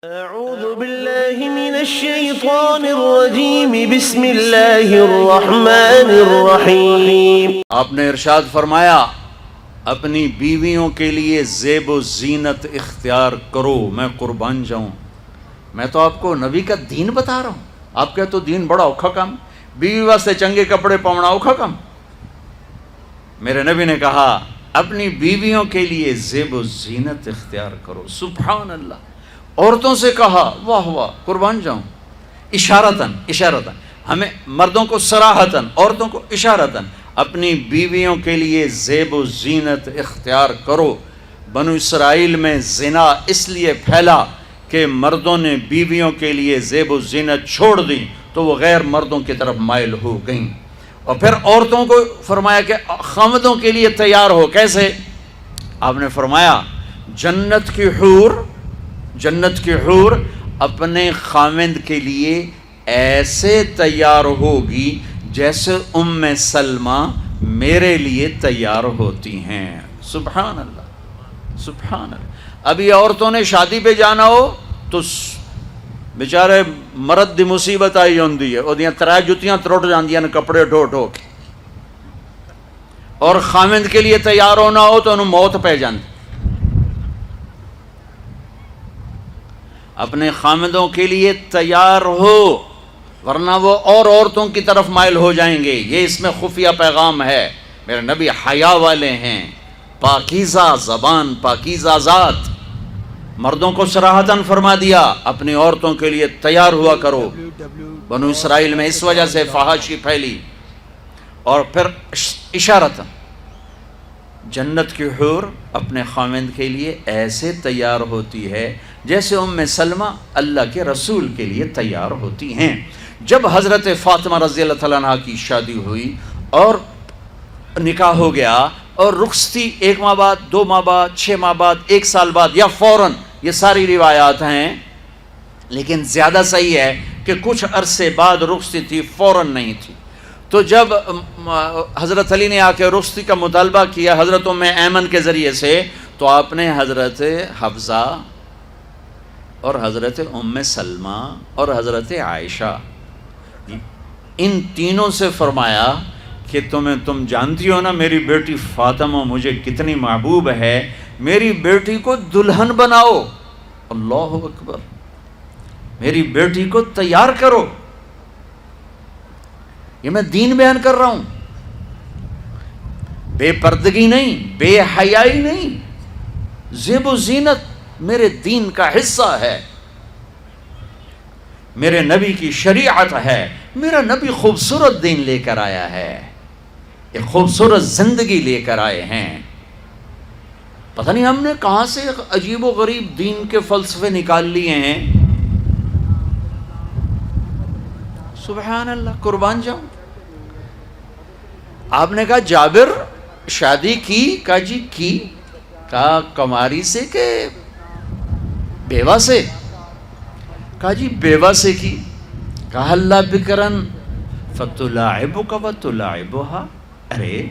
اعوذ باللہ من الشیطان الرجیم بسم اللہ الرحمن الرحیم۔ آپ نے ارشاد فرمایا اپنی بیویوں کے لیے زیب و زینت اختیار کرو، میں قربان جاؤں۔ میں تو آپ کو نبی کا دین بتا رہا ہوں، آپ کہتے تو دین بڑا اوکھا کام، بیوی واسطے چنگے کپڑے پاؤنا اوکھا کام۔ میرے نبی نے کہا اپنی بیویوں کے لیے زیب و زینت اختیار کرو۔ سبحان اللہ۔ عورتوں سے کہا، واہ واہ، قربان جاؤں، اشارتاً ہمیں مردوں کو صراحتاً، عورتوں کو اشارتاً اپنی بیویوں کے لیے زیب و زینت اختیار کرو۔ بنو اسرائیل میں زنا اس لیے پھیلا کہ مردوں نے بیویوں کے لیے زیب و زینت چھوڑ دی تو وہ غیر مردوں کی طرف مائل ہو گئیں، اور پھر عورتوں کو فرمایا کہ خامدوں کے لیے تیار ہو۔ کیسے؟ آپ نے فرمایا جنت کی حور اپنے خامند کے لیے ایسے تیار ہوگی جیسے ام سلمہ میرے لیے تیار ہوتی ہیں۔ سبحان اللہ، سبحان اللہ۔ ابھی عورتوں نے شادی پہ جانا ہو تو بیچارے مرد دی مصیبت آئی ہوندی ہے، اور ترائے جتیاں ترٹ جاندیاں کپڑے ڈھو ڈھو کے، اور خامند کے لیے تیار ہونا ہو تو انہوں موت پہ جاندی۔ اپنے خامدوں کے لیے تیار ہو، ورنہ وہ اور عورتوں کی طرف مائل ہو جائیں گے۔ یہ اس میں خفیہ پیغام ہے۔ میرے نبی حیا والے ہیں، پاکیزہ زبان، پاکیزہ ذات۔ مردوں کو صراحتاً فرما دیا اپنی عورتوں کے لیے تیار ہوا کرو۔ بنو اسرائیل میں اس وجہ سے فحاشی پھیلی۔ اور پھر اشارتاً جنت کی حور اپنے خامند کے لیے ایسے تیار ہوتی ہے جیسے ام سلمہ اللہ کے رسول کے لیے تیار ہوتی ہیں۔ جب حضرت فاطمہ رضی اللہ تعالیٰ عنہ کی شادی ہوئی اور نکاح ہو گیا، اور رخصتی 1 ماہ بعد، 2 ماہ بعد، 6 ماہ بعد، 1 سال بعد، یا فوراً، یہ ساری روایات ہیں، لیکن زیادہ صحیح ہے کہ کچھ عرصے بعد رخصتی تھی، فوراً نہیں تھی۔ تو جب حضرت علی نے آ کے رخصتی کا مطالبہ کیا حضرت ام ایمن کے ذریعے سے، تو آپ نے حضرت حفصہ اور حضرت ام سلمہ اور حضرت عائشہ، ان تینوں سے فرمایا کہ تم جانتی ہو نا میری بیٹی فاطمہ مجھے کتنی محبوب ہے، میری بیٹی کو دلہن بناؤ۔ اللہ اکبر، میری بیٹی کو تیار کرو۔ یہ میں دین بیان کر رہا ہوں، بے پردگی نہیں، بے حیائی نہیں، زیب و زینت میرے دین کا حصہ ہے، میرے نبی کی شریعت ہے۔ میرا نبی خوبصورت دین لے کر آیا ہے، ایک خوبصورت زندگی لے کر آئے ہیں۔ پتہ نہیں ہم نے کہاں سے عجیب و غریب دین کے فلسفے نکال لیے ہیں۔ سبحان اللہ، قربان جاؤں۔ آپ نے کہا جابر شادی کی؟ کہا جی کی۔ کہا کماری سے کہ بیوہ سے؟ کہا جی بیوہ سے کی۔ کہا اللہ بکرن فتلاعبک وتلاعبها، ارے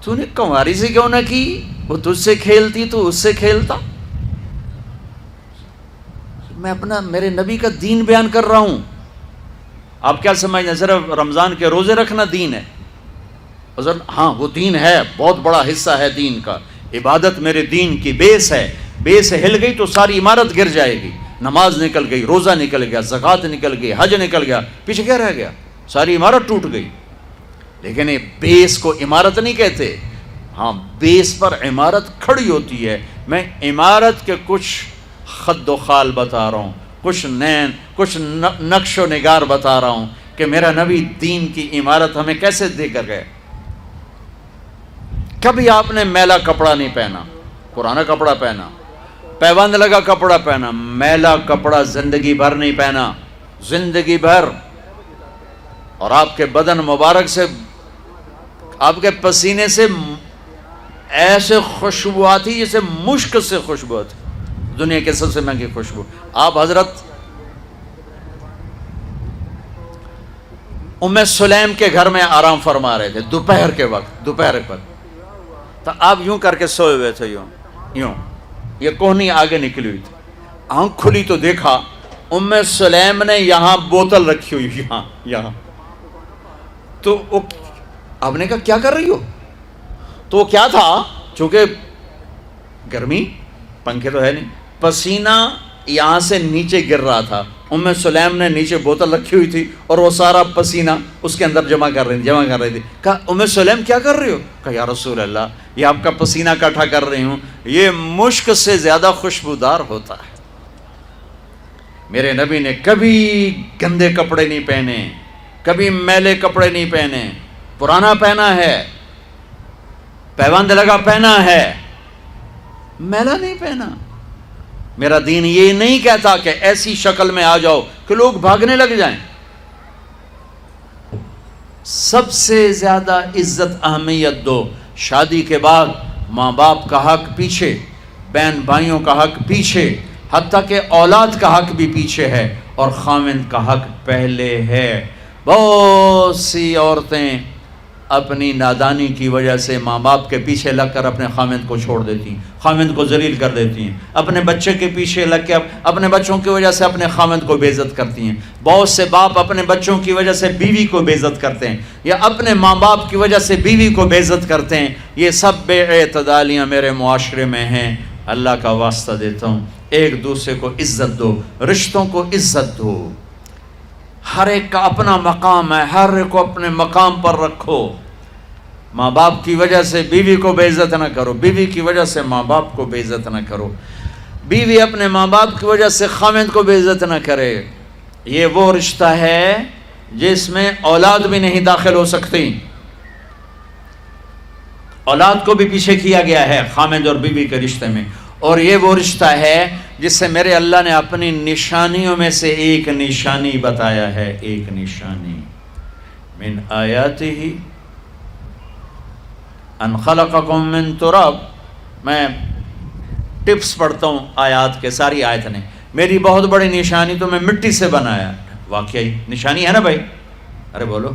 تو نے کماری سے کیوں نہ کی؟ وہ تجھ سے کھیلتی تو اس سے کھیلتا۔ میں اپنا میرے نبی کا دین بیان کر رہا ہوں۔ آپ کیا سمجھنا صرف رمضان کے روزے رکھنا دین ہے؟ ہاں وہ دین ہے، بہت بڑا حصہ ہے دین کا۔ عبادت میرے دین کی بیس ہے، بیس ہل گئی تو ساری عمارت گر جائے گی۔ نماز نکل گئی، روزہ نکل گیا، زکوٰۃ نکل گئی، حج نکل گیا، پیچھے کیا رہ گیا؟ ساری عمارت ٹوٹ گئی۔ لیکن یہ بیس کو عمارت نہیں کہتے، ہاں بیس پر عمارت کھڑی ہوتی ہے۔ میں عمارت کے کچھ خد و خال بتا رہا ہوں، کچھ نقش و نگار بتا رہا ہوں کہ میرا نبی دین کی عمارت ہمیں کیسے دے کر گئے۔ کبھی آپ نے میلا کپڑا نہیں پہنا، پرانا کپڑا پہنا، پیوند لگا کپڑا پہنا، میلا کپڑا زندگی بھر نہیں پہنا، زندگی بھر۔ اور آپ کے بدن مبارک سے، آپ کے پسینے سے ایسے خوشبو آتی جیسے مشک سے خوشبو آتی، دنیا کے سب سے مہنگی خوشبو۔ آپ حضرت ام سلیم کے گھر میں آرام فرما رہے تھے دوپہر کے وقت، دوپہر پر، تو آپ یوں کر کے سوئے ہوئے تھے، یوں یہ کوہنی آگے نکلی ہوئی تھی، آنکھ کھلی تو دیکھا ام سلیم نے یہاں بوتل رکھی ہوئی، یہاں تو آپ نے کہا کیا کر رہی ہو؟ تو وہ کیا تھا، چونکہ گرمی، پنکھے تو ہے نہیں، پسینہ یہاں سے نیچے گر رہا تھا، ام سلیم نے نیچے بوتل رکھی ہوئی تھی اور وہ سارا پسینہ اس کے اندر جمع کر رہی تھی۔ کہا ام سلیم کیا کر رہی ہو؟ کہا یا رسول اللہ یہ آپ کا پسینہ اکٹھا کر رہی ہوں، یہ مشک سے زیادہ خوشبودار ہوتا ہے۔ میرے نبی نے کبھی گندے کپڑے نہیں پہنے، کبھی میلے کپڑے نہیں پہنے، پرانا پہنا ہے، پیوند لگا پہنا ہے، میلا نہیں پہنا۔ میرا دین یہ نہیں کہتا کہ ایسی شکل میں آ جاؤ کہ لوگ بھاگنے لگ جائیں۔ سب سے زیادہ عزت اہمیت دو، شادی کے بعد ماں باپ کا حق پیچھے، بہن بھائیوں کا حق پیچھے، حتیٰ کہ اولاد کا حق بھی پیچھے ہے اور خاوند کا حق پہلے ہے۔ بہت سی عورتیں اپنی نادانی کی وجہ سے ماں باپ کے پیچھے لگ کر اپنے خاوند کو چھوڑ دیتی ہیں، خاوند کو ذلیل کر دیتی ہیں، اپنے بچے کے پیچھے لگ کے اپنے بچوں کی وجہ سے اپنے خاوند کو بے عزت کرتی ہیں۔ بہت سے باپ اپنے بچوں کی وجہ سے بیوی کو بے عزت کرتے ہیں، یا اپنے ماں باپ کی وجہ سے بیوی کو بے عزت کرتے ہیں۔ یہ سب بے اعتدالیاں میرے معاشرے میں ہیں۔ اللہ کا واسطہ دیتا ہوں، ایک دوسرے کو عزت دو، رشتوں کو عزت دو۔ ہر ایک کا اپنا مقام ہے، ہر ایک کو اپنے مقام پر رکھو۔ ماں باپ کی وجہ سے بیوی کو بے عزت نہ کرو، بیوی کی وجہ سے ماں باپ کو بے عزت نہ کرو، بیوی اپنے ماں باپ کی وجہ سے خاوند کو بے عزت نہ کرے۔ یہ وہ رشتہ ہے جس میں اولاد بھی نہیں داخل ہو سکتی، اولاد کو بھی پیچھے کیا گیا ہے خاوند اور بیوی کے رشتے میں۔ اور یہ وہ رشتہ ہے جس سے میرے اللہ نے اپنی نشانیوں میں سے ایک نشانی بتایا ہے، ایک نشانی، من آیاتہ ان خلقکم من تراب۔ میں ٹپس پڑھتا ہوں آیات کے، ساری آیت نے، میری بہت بڑی نشانی تو میں مٹی سے بنایا۔ واقعی نشانی ہے نا بھائی؟ ارے بولو،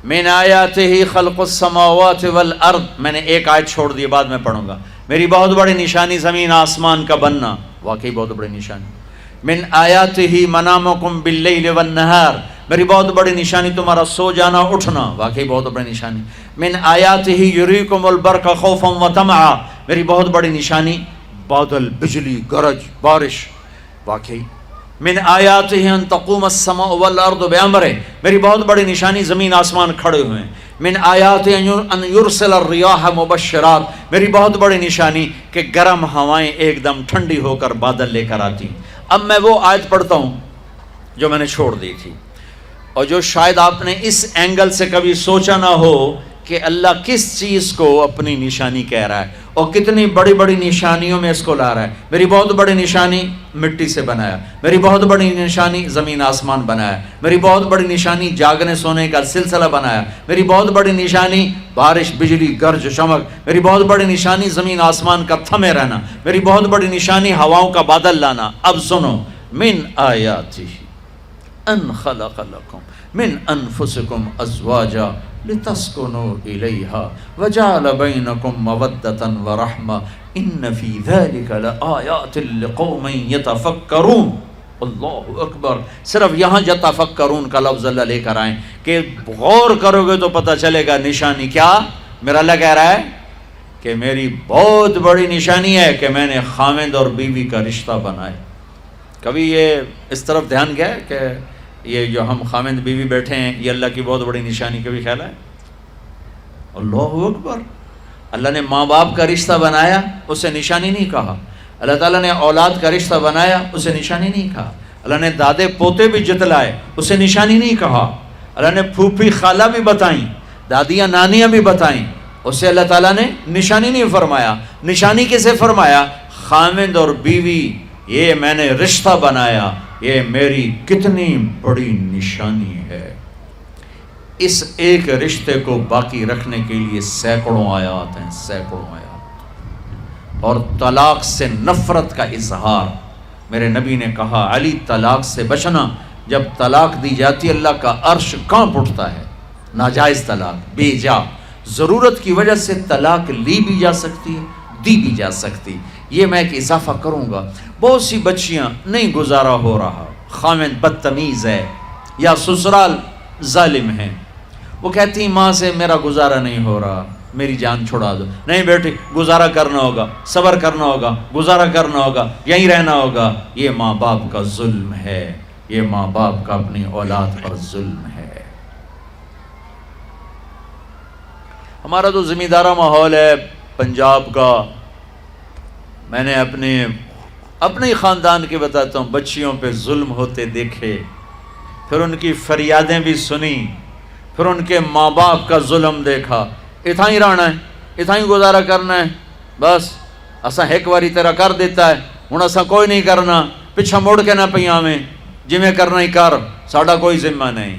من آیاتہ خلق السماوات والارض، میں نے ایک آیت چھوڑ دی، بعد میں پڑھوں گا۔ میری بہت بڑی نشانی زمین آسمان کا بننا، واقعی بہت بڑی نشانی۔ من آیاتہ منامکم باللیل والنہار، میری بہت بڑی نشانی تمہارا سو جانا اٹھنا، واقعی بہت بڑی نشانی۔ من آیاتہ یریکم البرق خوفا وطمعا، میری بہت بڑی نشانی بادل، بجلی، گرج، بارش، واقعی۔ من آیاتہ ان تقوم السماء والارض بامرہ، میری بہت بڑی نشانی زمین آسمان کھڑے ہوئے ہیں۔ من آیاتہ ان یرسل الریاح مبشرات، میری بہت بڑی نشانی کہ گرم ہوائیں ایک دم ٹھنڈی ہو کر بادل لے کر آتی۔ اب میں وہ آیت پڑھتا ہوں جو میں نے چھوڑ دی تھی، اور جو شاید آپ نے اس اینگل سے کبھی سوچا نہ ہو کہ اللہ کس چیز کو اپنی نشانی کہہ رہا ہے اور کتنی بڑی بڑی نشانیوں میں اس کو لا رہا ہے۔ میری بہت بڑی نشانی مٹی سے بنایا، میری بہت بڑی نشانی زمین آسمان بنایا، میری بہت بڑی نشانی جاگنے سونے کا سلسلہ بنایا، میری بہت بڑی نشانی بارش، بجلی، گرج، چمک، میری بہت بڑی نشانی زمین آسمان کا تھمے رہنا، میری بہت بڑی نشانی ہواؤں کا بادل لانا۔ اب سنو، من آیاتہ ان خلق لکم من انفسکم ازواجا لتسکنوا الیہا وجعل بینکم مودۃ ورحمہ ان فی ذلک لآیات لقوم یتفکرون۔ اللہ اکبر، صرف یہاں یتفکرون کا لفظ اللہ لے کر آئیں کہ غور کرو گے تو پتہ چلے گا نشانی کیا۔ میرا اللہ کہہ رہا ہے کہ میری بہت بڑی نشانی ہے کہ میں نے خاوند اور بیوی کا رشتہ بنایا۔ کبھی یہ اس طرف دھیان گیا ہے کہ یہ جو ہم خاوند بیوی بیٹھے ہیں یہ اللہ کی بہت بڑی نشانی، کبھی خیال ہے؟ اللہ اکبر، اللہ نے ماں باپ کا رشتہ بنایا، اسے نشانی نہیں کہا۔ اللہ تعالیٰ نے اولاد کا رشتہ بنایا، اسے نشانی نہیں کہا۔ اللہ نے دادے پوتے بھی جتلائے، اسے نشانی نہیں کہا۔ اللہ نے پھوپھی خالہ بھی بتائیں، دادیاں نانیاں بھی بتائیں، اسے اللہ تعالیٰ نے نشانی نہیں فرمایا۔ نشانی کسے فرمایا؟ خاوند اور بیوی، یہ میں نے رشتہ بنایا، یہ میری کتنی بڑی نشانی ہے۔ اس ایک رشتے کو باقی رکھنے کے لیے سینکڑوں آیات ہیں، سینکڑوں آیات۔ اور طلاق سے نفرت کا اظہار، میرے نبی نے کہا علی طلاق سے بچنا، جب طلاق دی جاتی اللہ کا عرش کانپ اٹھتا ہے۔ ناجائز طلاق، بے جا، ضرورت کی وجہ سے طلاق لی بھی جا سکتی ہے، دی بھی جا سکتی، یہ میں ایک اضافہ کروں گا، بہت سی بچیاں نہیں گزارا ہو رہا، خاوند بدتمیز ہے یا سسرال ظالم ہے، وہ کہتی ہیں ماں سے میرا گزارا نہیں ہو رہا، میری جان چھڑا دو۔ نہیں بیٹی، گزارا کرنا ہوگا، صبر کرنا ہوگا، گزارا کرنا ہوگا، یہیں رہنا ہوگا۔ یہ ماں باپ کا ظلم ہے، یہ ماں باپ کا اپنی اولاد پر ظلم ہے۔ ہمارا تو زمیندارہ ماحول ہے پنجاب کا، میں نے اپنے خاندان کے بتاتا ہوں، بچیوں پہ ظلم ہوتے دیکھے، پھر ان کی فریادیں بھی سنی، پھر ان کے ماں باپ کا ظلم دیکھا۔ اتھا ہی رہنا ہے، اتھا ہی گزارا کرنا ہے، بس اساں ایک واری تیرا کر دیتا ہے، ہن اساں کوئی نہیں کرنا، پچھا مڑ کے نہ پئیاں میں، جی میں کرنا ہی کر، ساڈا کوئی ذمہ نہیں۔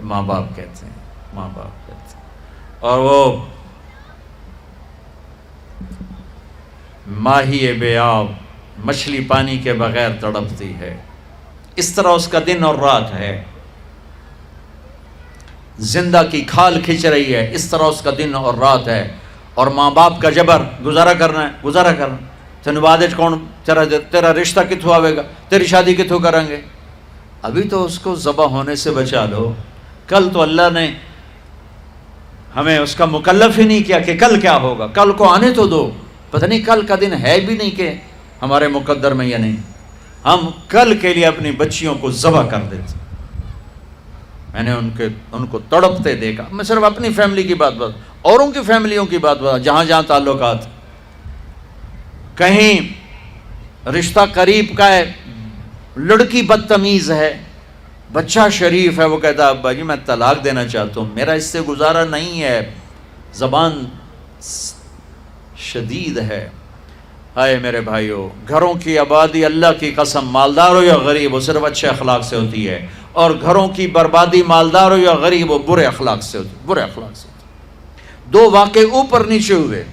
ماں باپ کہتے ہیں، ماں باپ کہتے ہیں۔ اور وہ ماہی بے آب، مچھلی پانی کے بغیر تڑپتی ہے، اس طرح اس کا دن اور رات ہے۔ زندہ کی کھال کھچ رہی ہے، اس طرح اس کا دن اور رات ہے۔ اور ماں باپ کا جبر، گزارا کرنا ہے، گزارا کرنا، تینوں بعد کون تیرا رشتہ کتوں آئے گا، تیری شادی کتوں کریں گے؟ ابھی تو اس کو ذبح ہونے سے بچا لو، کل تو اللہ نے ہمیں اس کا مکلف ہی نہیں کیا کہ کل کیا ہوگا، کل کو آنے تو دو، پتہ نہیں کل کا دن ہے بھی نہیں کہ ہمارے مقدر میں یا نہیں۔ ہم کل کے لیے اپنی بچیوں کو ذبح کر دیتے۔ میں نے ان کو تڑپتے دیکھا، میں صرف اپنی فیملی کی بات اوروں کی فیملیوں کی بات جہاں جہاں تعلقات، کہیں رشتہ قریب کا ہے، لڑکی بدتمیز ہے، بچہ شریف ہے، وہ کہتا ہے ابا جی میں طلاق دینا چاہتا ہوں، میرا اس سے گزارا نہیں ہے، زبان شدید ہے۔ آئے میرے بھائیو، گھروں کی آبادی اللہ کی قسم، مالدار ہو یا غریب ہو، صرف اچھے اخلاق سے ہوتی ہے، اور گھروں کی بربادی مالدار ہو یا غریب ہو برے اخلاق سے ہوتی ہے، برے اخلاق سے ہوتی ہے۔ دو واقعے اوپر نیچے ہوئے۔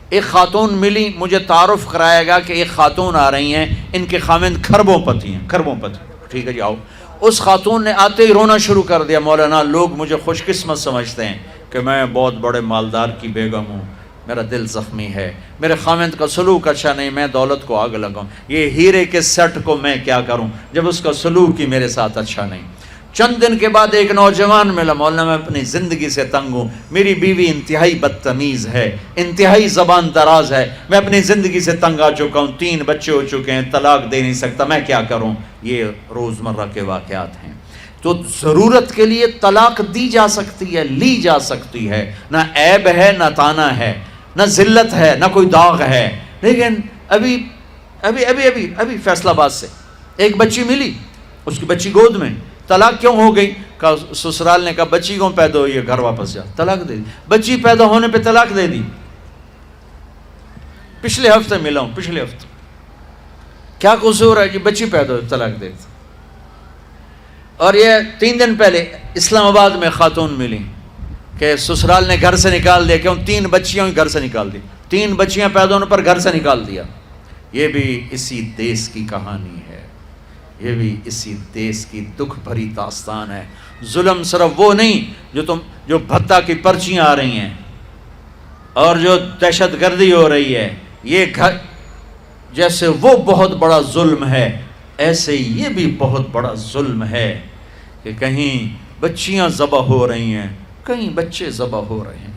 ایک خاتون ملی، مجھے تعارف کرایا گا کہ ایک خاتون آ رہی ہیں، ان کے خاوند کھربوں پتی ہیں، کھربوں پتی، ٹھیک ہے جی آؤ۔ اس خاتون نے آتے ہی رونا شروع کر دیا، مولانا لوگ مجھے خوش قسمت سمجھتے ہیں کہ میں بہت بڑے مالدار کی بیگم ہوں، میرا دل زخمی ہے، میرے خاوند کا سلوک اچھا نہیں، میں دولت کو آگ لگاؤں، یہ ہیرے کے سیٹ کو میں کیا کروں جب اس کا سلوک ہی میرے ساتھ اچھا نہیں۔ چند دن کے بعد ایک نوجوان ملا، مولانا میں اپنی زندگی سے تنگ ہوں، میری بیوی انتہائی بدتمیز ہے، انتہائی زبان دراز ہے، میں اپنی زندگی سے تنگ آ چکا ہوں، 3 بچے ہو چکے ہیں، طلاق دے نہیں سکتا، میں کیا کروں؟ یہ روزمرہ کے واقعات ہیں۔ تو ضرورت کے لیے طلاق دی جا سکتی ہے، لی جا سکتی ہے، نہ عیب ہے نہ تانا ہے، نہ ذلت ہے نہ کوئی داغ ہے۔ لیکن ابھی فیصل آباد سے ایک بچی ملی، اس کی بچی گود میں، طلاق کیوں ہو گئی؟ کہا سسرال نے کہا بچی کیوں پیدا ہوئی ہے، گھر واپس جا، طلاق دے دی۔ بچی پیدا ہونے پہ طلاق دے دی۔ پچھلے ہفتے ملا ہوں، پچھلے ہفتے، کیا قصور ہے جی، بچی پیدا ہوئی طلاق دے دی۔ اور یہ 3 دن پہلے اسلام آباد میں خاتون ملی کہ سسرال نے گھر سے نکال دیا، کیوں؟ 3 بچیاں گھر سے نکال دی، 3 بچیاں پیدا ہونے پر گھر سے نکال دیا۔ یہ بھی اسی دیس کی کہانی ہے، یہ بھی اسی دیس کی دکھ بھری داستان ہے۔ ظلم صرف وہ نہیں جو بھتہ کی پرچیاں آ رہی ہیں اور جو دہشت گردی ہو رہی ہے، یہ گھر جیسے وہ بہت بڑا ظلم ہے، ایسے یہ بھی بہت بڑا ظلم ہے کہ کہیں بچیاں ذبح ہو رہی ہیں، کہیں بچے ذبح ہو رہے ہیں۔